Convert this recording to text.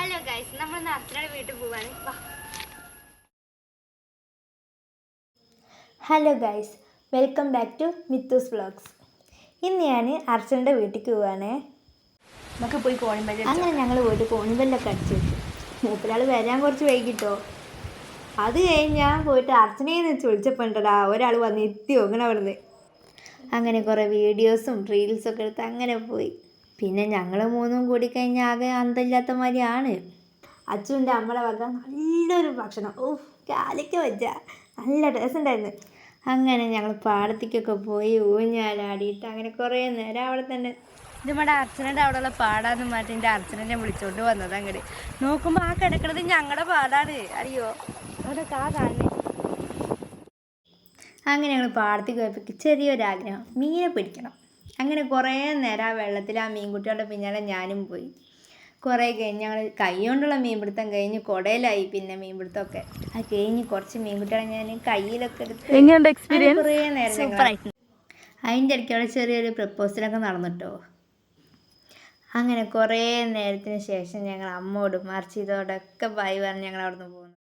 Hello guys, നമ്മൾ അർച്ചനയുടെ വീട്ടിൽ പോവാണ്. Hello guys, welcome back to Mithus vlogs. ഇന്ന് ഞാൻ അർച്ചനയുടെ വീട്ടിലേക്ക് പോവാണേ. നമുക്ക് പോയി കോണിമ്പല്ല്. അങ്ങനെ ഞങ്ങൾ പോയിട്ട് കോണിമ്പല്ലൊക്കെ അടിച്ചു വെച്ചു. മൂപ്പരാൾ വരാൻ കുറച്ച് വൈകിട്ടോ. അത് കഴിഞ്ഞാൽ പോയിട്ട് അർച്ചനയെന്ന് വെച്ച് വിളിച്ചപ്പോൾ ഉണ്ടടാ ഒരാൾ വന്ന് എത്തി നോക്കണം അവിടുന്ന്. അങ്ങനെ കുറേ വീഡിയോസും റീൽസൊക്കെ എടുത്ത് അങ്ങനെ പോയി. പിന്നെ ഞങ്ങൾ മൂന്നും കൂടി കഴിഞ്ഞാൽ ആകെ അന്തമില്ലാത്ത മാതിരിയാണ്. അച്ഛൻ്റെ അമ്മയുടെ വക നല്ലൊരു ഭക്ഷണം, കാലയ്ക്ക് വെച്ച നല്ല ടേസ്റ്റ് ഉണ്ടായിരുന്നു. അങ്ങനെ ഞങ്ങൾ പാടത്തേക്കൊക്കെ പോയി ഊഞ്ഞാലാടിയിട്ട് അങ്ങനെ കുറേ നേരം അവിടെ തന്നെ. ഇത് നമ്മുടെ അർച്ചനയുടെ അവിടെയുള്ള പാടാന്ന് മാറ്റി എൻ്റെ അർച്ചനെ വിളിച്ചോണ്ട് വന്നത്. അങ്ങോട്ട് നോക്കുമ്പോൾ ആ കിടക്കുന്നത് ഞങ്ങളുടെ പാടാണ്. അറിയോ, അവിടെ കാണുന്നത്. അങ്ങനെ ഞങ്ങൾ പാടത്തേക്ക് പോയപ്പോൾ ചെറിയൊരാഗ്രഹം, മീനെ പിടിക്കണം. അങ്ങനെ കുറേ നേരം ആ വെള്ളത്തിൽ ആ മീൻകുട്ടികളുടെ പിന്നാലെ ഞാനും പോയി. കുറേ കഴിഞ്ഞ് ഞങ്ങൾ കൈ കൊണ്ടുള്ള മീൻപിടുത്തം കഴിഞ്ഞ് കുടയിലായി. പിന്നെ മീൻപിടുത്തമൊക്കെ അത് കഴിഞ്ഞ് കുറച്ച് മീൻകുട്ടികളെ ഞാൻ കയ്യിലൊക്കെ എടുത്ത് കുറേ നേരം അതിൻ്റെ ഇടയ്ക്ക് അവിടെ ചെറിയൊരു പ്രപ്പോസലൊക്കെ നടന്നിട്ടോ. അങ്ങനെ കുറേ നേരത്തിന് ശേഷം ഞങ്ങൾ അമ്മോടും മറിച്ചിതോടൊക്കെ ബൈ പറഞ്ഞ് ഞങ്ങൾ അവിടെ നിന്ന് പോകുന്നു.